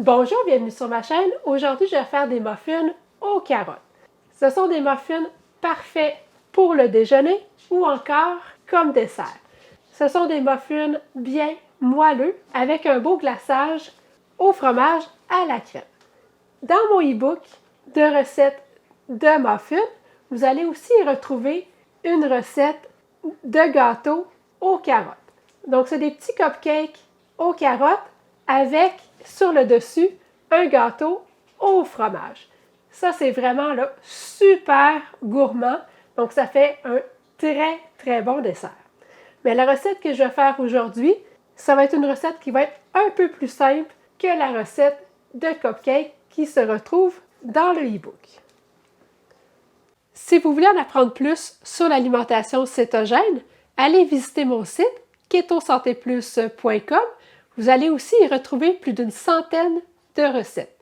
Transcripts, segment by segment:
Bonjour, bienvenue sur ma chaîne. Aujourd'hui, je vais faire des muffins aux carottes. Ce sont des muffins parfaits pour le déjeuner ou encore comme dessert. Ce sont des muffins bien moelleux avec un beau glaçage au fromage à la crème. Dans mon e-book de recettes de muffins, vous allez aussi y retrouver une recette de gâteau aux carottes. Donc, c'est des petits cupcakes aux carottes avec, sur le dessus, un gâteau au fromage. Ça, c'est vraiment là, super gourmand. Donc, ça fait un très bon dessert. Mais la recette que je vais faire aujourd'hui, ça va être une recette qui va être un peu plus simple que la recette de cupcake qui se retrouve dans le e-book. Si vous voulez en apprendre plus sur l'alimentation cétogène, allez visiter mon site ketosantéplus.com. Vous allez aussi y retrouver plus d'une centaine de recettes.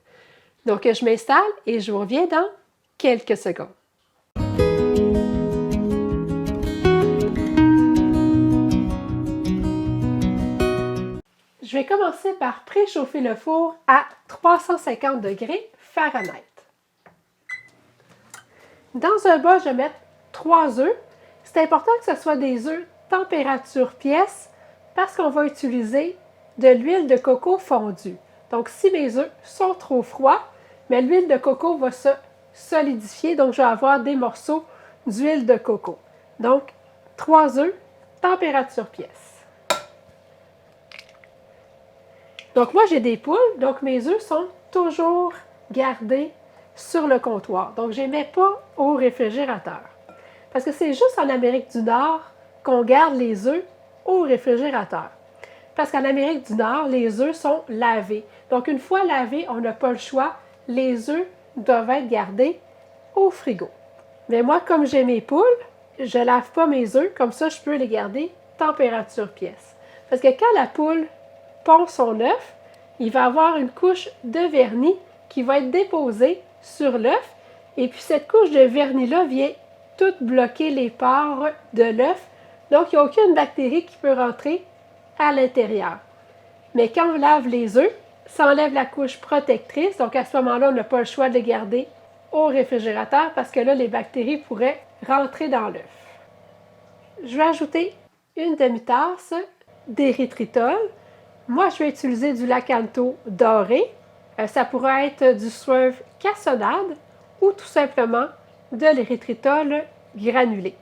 Donc, je m'installe et je vous reviens dans quelques secondes. Je vais commencer par préchauffer le four à 350 degrés Fahrenheit. Dans un bol, je vais mettre 3 œufs. C'est important que ce soit des œufs température pièce parce qu'on va utiliser de l'huile de coco fondue. Donc, si mes œufs sont trop froids, mais l'huile de coco va se solidifier, donc je vais avoir des morceaux d'huile de coco. Donc, 3 œufs, température pièce. Donc, moi, j'ai des poules, donc mes œufs sont toujours gardés sur le comptoir. Donc, je ne les mets pas au réfrigérateur. Parce que c'est juste en Amérique du Nord qu'on garde les œufs au réfrigérateur. Parce qu'en Amérique du Nord, les œufs sont lavés. Donc, une fois lavés, on n'a pas le choix. Les œufs doivent être gardés au frigo. Mais moi, comme j'ai mes poules, je ne lave pas mes œufs. Comme ça, je peux les garder température pièce. Parce que quand la poule pond son œuf, il va avoir une couche de vernis qui va être déposée sur l'œuf. Et puis, cette couche de vernis-là vient tout bloquer les pores de l'œuf. Donc, il n'y a aucune bactérie qui peut rentrer à l'intérieur. Mais quand on lave les œufs, ça enlève la couche protectrice. Donc, à ce moment-là, on n'a pas le choix de les garder au réfrigérateur parce que là, les bactéries pourraient rentrer dans l'œuf. Je vais ajouter une demi-tasse d'érythritol. Moi, je vais utiliser du Lakanto doré. Ça pourrait être du Swerve cassonade ou tout simplement de l'érythritol granulé.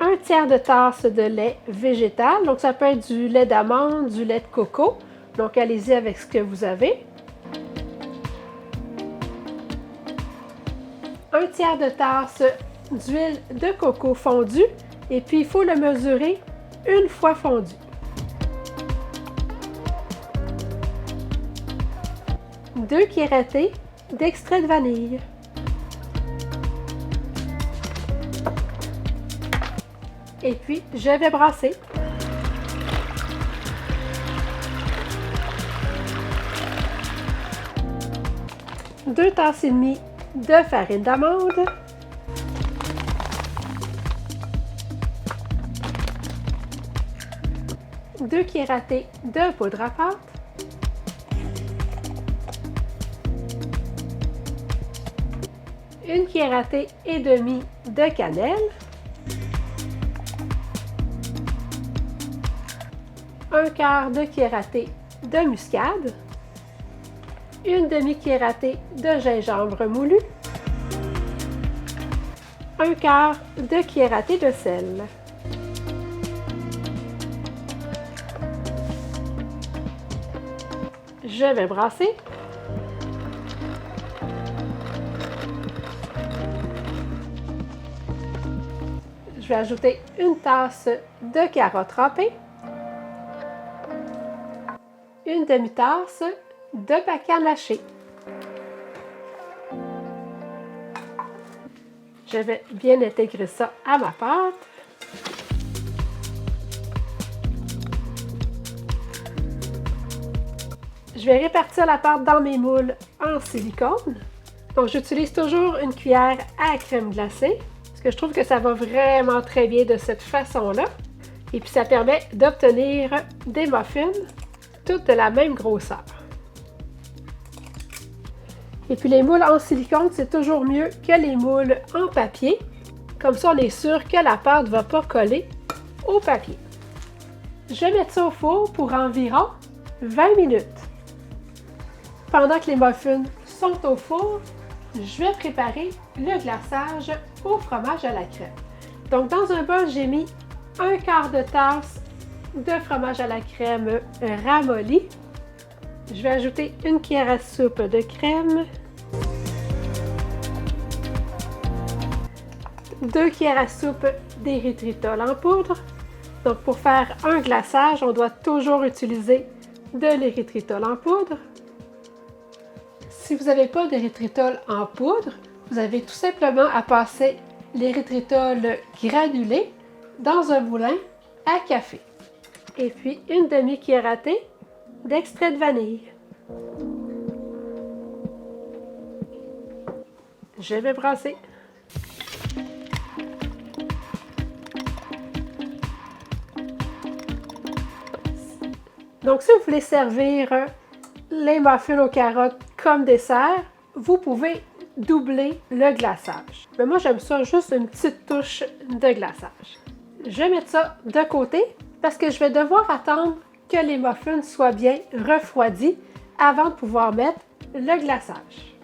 1/3 de tasse de lait végétal. Donc, ça peut être du lait d'amande, du lait de coco. Donc, allez-y avec ce que vous avez. 1/3 de tasse d'huile de coco fondue. Et puis, il faut le mesurer une fois fondu. 2 cuillerées d'extrait de vanille. Et puis, je vais brasser. Deux tasses et demie de farine d'amande. Deux cuillerées de poudre à pâte. Une cuillerée et demie de cannelle. 1/4 de cuillerée de muscade, une demi-cuillerée de gingembre moulu, 1/4 de cuillerée de sel. Je vais brasser. Je vais ajouter une tasse de carottes râpées, une demi-tasse de bacon haché. Je vais bien intégrer ça à ma pâte. Je vais répartir la pâte dans mes moules en silicone. Donc, j'utilise toujours une cuillère à crème glacée parce que je trouve que ça va vraiment très bien de cette façon-là. Et puis, ça permet d'obtenir des muffins toutes de la même grosseur. Et puis les moules en silicone, c'est toujours mieux que les moules en papier. Comme ça, on est sûr que la pâte ne va pas coller au papier. Je vais mettre ça au four pour environ 20 minutes. Pendant que les muffins sont au four, je vais préparer le glaçage au fromage à la crème. Donc, dans un bol, j'ai mis un quart de tasse de fromage à la crème ramolli. Je vais ajouter une cuillère à soupe de crème, 2 cuillères à soupe d'érythritol en poudre. Donc, pour faire un glaçage, on doit toujours utiliser de l'érythritol en poudre. Si vous n'avez pas d'érythritol en poudre, vous avez tout simplement à passer l'érythritol granulé dans un moulin à café. Et puis une demi-cuillère à thé d'extrait de vanille. Je vais brasser. Donc, si vous voulez servir les muffins aux carottes comme dessert, vous pouvez doubler le glaçage. Mais moi, j'aime ça juste une petite touche de glaçage. Je vais mettre ça de côté parce que je vais devoir attendre que les muffins soient bien refroidis avant de pouvoir mettre le glaçage.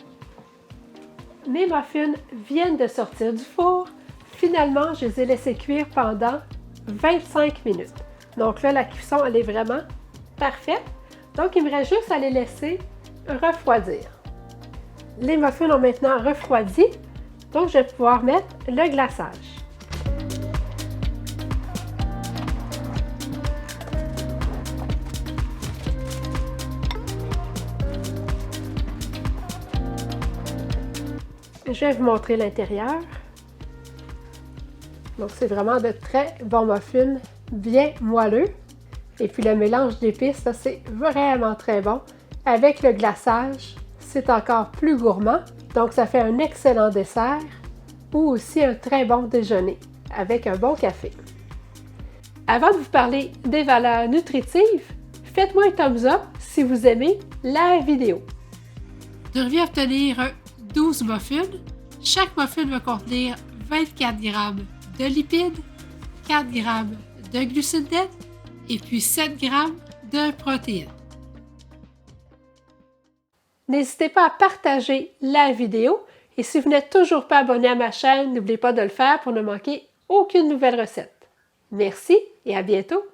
Mes muffins viennent de sortir du four. Finalement, je les ai laissés cuire pendant 25 minutes. Donc là, la cuisson, elle est vraiment parfaite. Donc, il me reste juste à les laisser refroidir. Les muffins ont maintenant refroidi, donc je vais pouvoir mettre le glaçage. Je vais vous montrer l'intérieur. Donc, c'est vraiment de très bons muffins, bien moelleux. Et puis le mélange d'épices, c'est vraiment très bon. Avec le glaçage, c'est encore plus gourmand. Donc ça fait un excellent dessert ou aussi un très bon déjeuner avec un bon café. Avant de vous parler des valeurs nutritives, faites-moi un thumbs up si vous aimez la vidéo. Je reviens obtenir 12 muffins. Chaque muffin va contenir 24 g de lipides, 4 g de glucides nets et puis 7 g de protéines. N'hésitez pas à partager la vidéo et si vous n'êtes toujours pas abonné à ma chaîne, n'oubliez pas de le faire pour ne manquer aucune nouvelle recette. Merci et à bientôt!